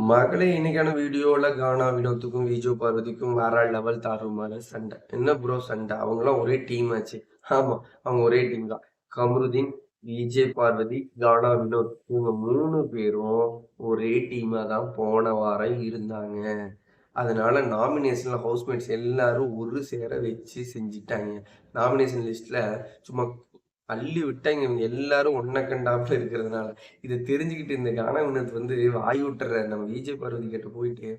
மகளே இன்னைக்கான வீடியோல கானா வினோத்துக்கும் விஜு பார்வதிக்கும் வேற லெவல் தாறுமாறு சண்டை. என்ன ப்ரோ சண்டை? அவங்களாம் ஒரே டீம் ஆச்சு. ஆமா, அவங்க ஒரே டீம் தான். கமருதீன், விஜய் பார்வதி, கானா வினோத் இவங்க 3 பேரும் ஒரே டீமா தான் போன வாரம் இருந்தாங்க. அதனால நாமினேஷன்ல ஹவுஸ்மேட்ஸ் எல்லாரும் ஒரு சேர வச்சு செஞ்சுட்டாங்க. நாமினேஷன் லிஸ்ட்ல சும்மா அள்ளி விட்டாங்க. இவங்க எல்லாரும் ஒன்ன கண்டாப்புல இருக்கிறதுனால. இத தெரிஞ்சுக்கிட்டு இந்த கானா வினோத் வாய் விட்டுற நம்ம விஜய் பார்வதி கிட்ட போயிட்டு,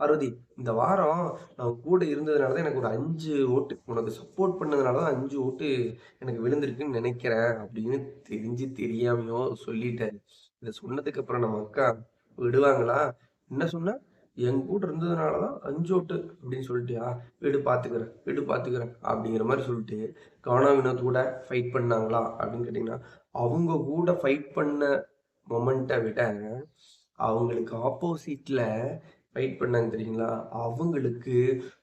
"பார்வதி, இந்த வாரம் நான் உன் கூட இருந்ததுனால தான் எனக்கு ஒரு 5 ஓட்டு. உனக்கு சப்போர்ட் பண்ணதுனால தான் 5 ஓட்டு எனக்கு விழுந்திருக்குன்னு நெனைக்கிறேன்." அப்படின்னு தெரிஞ்சு தெரியாமயோ சொல்லிட்டாரு. இத சொன்னதுக்கு அப்புறம் நம்ம அக்கா விடுவாங்களா? என்ன சொன்ன? "என் கூட இருந்ததுனால தான் 5 ஓட்டு அப்படின்னு சொல்லிட்டியா? விடு பார்த்துக்கிறேன், விடு பார்த்துக்கிறேன்." அப்படிங்கிற மாரி சொல்லிட்டு, கானா வினோத் கூட ஃபைட் பண்ணாங்களா? அப்படின்னு கேட்டீங்கன்னா, அவங்க கூட ஃபைட் பண்ண மொமெண்ட்ட விட, அவங்களுக்கு ஆப்போசிட்ல ஃபைட் பண்ணாங்க தெரியுங்களா? அவங்களுக்கு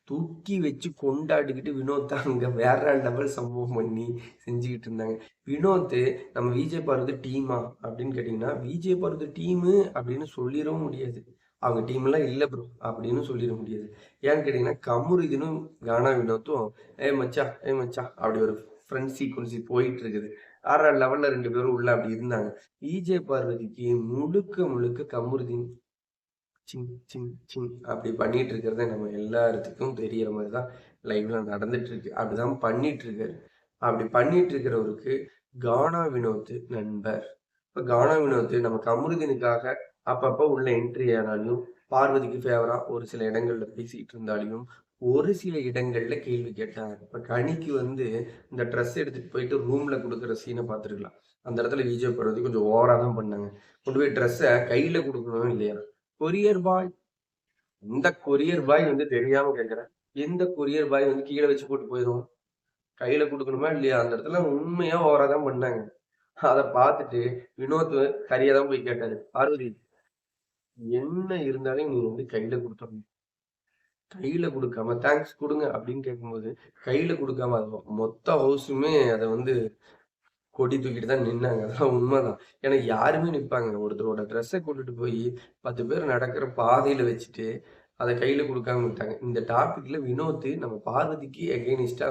தூக்கி வச்சு கொண்டாடிக்கிட்டு வினோத் அங்க வேற லெவல் சம்பவம் பண்ணி செஞ்சுகிட்டு இருந்தாங்க. வினோத் நம்ம விஜய் பார்வதி டீமா? அப்படின்னு கேட்டீங்கன்னா, விஜய் பார்வதி டீமு அப்படின்னு சொல்லிறவும் முடியாது. அவங்க டீம்லாம் இல்ல ப்ரோ அப்படின்னு சொல்லிற முடியாது. ஏன்னு கேட்டீங்கன்னா, கமருதீனும், கானா வினோத்தும் "ஏய் மச்சான், ஏய் மச்சான்" அப்படி ஒரு ஃப்ரெண்ட் சீக்வன்ஸ் போயிட்டு இருக்குது. வேற லெவல்ல 2 பேரும் உள்ள அப்படி இருந்தாங்க. விஜய் பார்வதிக்கு முழுக்க முழுக்க கமருதீன் சிங் சிங் சிங் அப்படி பண்ணிட்டு இருக்கிறது நம்ம எல்லாத்துக்கும் தெரியற மாதிரி தான் லைவ்ல நடந்துட்டு இருக்கு. அப்படிதான் பண்ணிட்டு இருக்காரு. அப்படி பண்ணிட்டு இருக்கிறவருக்கு கானா வினோத் நண்பர். இப்ப கானா வினோத் நம்ம கமருதீனுக்காக அப்பப்ப உள்ள என்ட்ரி ஆனாலும், பார்வதிக்கு ஃபேவரா ஒரு சில இடங்கள்ல பேசிட்டு இருந்தாலும், ஒரு சில இடங்கள்ல கேள்வி கேட்டாங்க. இப்ப கனிக்கு இந்த ட்ரெஸ் எடுத்துட்டு போயிட்டு ரூம்ல குடுக்குற சீன பார்த்துருக்கலாம். அந்த இடத்துல விஜய் பார்வதி கொஞ்சம் ஓவரா தான் பண்ணாங்க. கொண்டு போய் ட்ரெஸ்ஸ கையில குடுக்கணும் இல்லையா? கொரியர் பாய் எந்த கொரியர் பாய் தெரியாம கேட்கிறேன். எந்த கொரியர் பாய் கீழ வச்சு போட்டு போயிருவான்? கையில குடுக்கணுமா இல்லையா? அந்த இடத்துல உண்மையா ஓவரா தான் பண்ணாங்க. அத பார்த்துட்டு வினோத் சரியா தான் போய் கேட்டாரு. "பார்வதி, என்ன இருந்தாலும் நீ கையில குடுத்துறணும். கையில குடுக்காம தேங்க்ஸ் குடுங்க" அப்படின்னு கேட்கும்போது, கையில குடுக்காம அது மொத்த ஹவுஸுமே அத கொடி தூக்கிட்டு தான் நின்னாங்க. அதெல்லாம் உண்மதான். ஏன்னா யாருமே நிப்பாங்க. ஒருத்தரோட ட்ரெஸ்ஸ கொண்டுட்டு போயி 10 பேர் நடக்கிற பாதையில வச்சுட்டு, அத கையில குடுக்காம விட்டாங்க. இந்த டாபிக்ல வினோத் நம்ம பார்வதிக்கு எகைனிஸ்ட்டா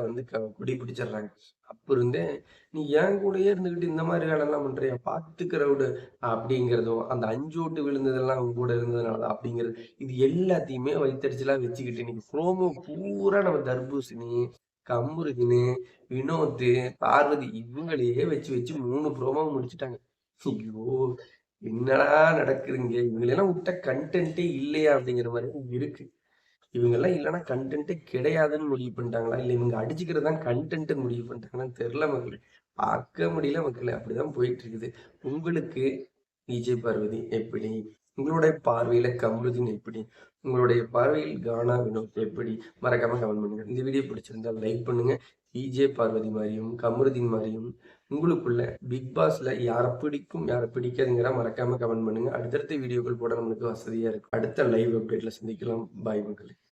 கொடி பிடிச்சிடுறாங்க. அப்ப இருந்தே, "நீ என் கூடயே இருந்துகிட்டு இந்த மாரி வேலைலாம் பண்றியா? பார்த்துக்கிற விடு" அப்படிங்கிறதும், அந்த 5 ஓட்டு விழுந்ததெல்லாம் உன் கூட இருந்ததுனால தான் அப்படிங்கிறது, இது எல்லாத்தையுமே வயித்தெரிச்சலா வச்சுக்கிட்டு இன்னைக்கு ப்ரோமோ பூரா நம்ம தர்பூசணி, கமுருதினு, வினோத், பார்வதி இவங்களையே வச்சு வச்சு 3 ப்ரோமோ முடிச்சுட்டாங்க. ஐயோ! என்னடா நடக்குதுங்க? இவங்களெல்லாம் விட்டா கன்டென்ட்டே இல்லையா? அப்படிங்கிற மாரி இருக்கு. இவங்கலாம் இல்லன்னா கன்டென்ட்டே கிடையாதுன்னு முடிவு பண்ணிட்டாங்களா? இல்ல இவங்க அடிச்சுக்கிறது தான் கன்டென்ட்ன்னு முடிவு பண்ணிட்டாங்களான்னு தெரியல மக்களே. பார்க்க முடியல மக்களே. அப்படிதான் போயிட்டு இருக்குது. உங்களுக்கு விஜய் பார்வதி எப்படி? உங்களுடைய பார்வையில கமருதீன் எப்படி? உங்களுடைய பார்வையில் கானா வினோத் எப்படி? மறக்காம கமெண்ட் பண்ணுங்க. இந்த வீடியோ பிடிச்சிருந்தா லைக் பண்ணுங்க. விஜய் பார்வதி மாரியும், கமருதீன் மாரியும் உங்களுக்குள்ள பிக் பாஸ்ல யார பிடிக்கும், யார பிடிக்காதுங்கிற மறக்காம கமெண்ட் பண்ணுங்க. அடுத்தடுத்த வீடியோக்கள் போட நம்மளுக்கு வசதியா இருக்கும். அடுத்த லைவ் அப்டேட்ல சந்திக்கலாம். பாய் மக்களே.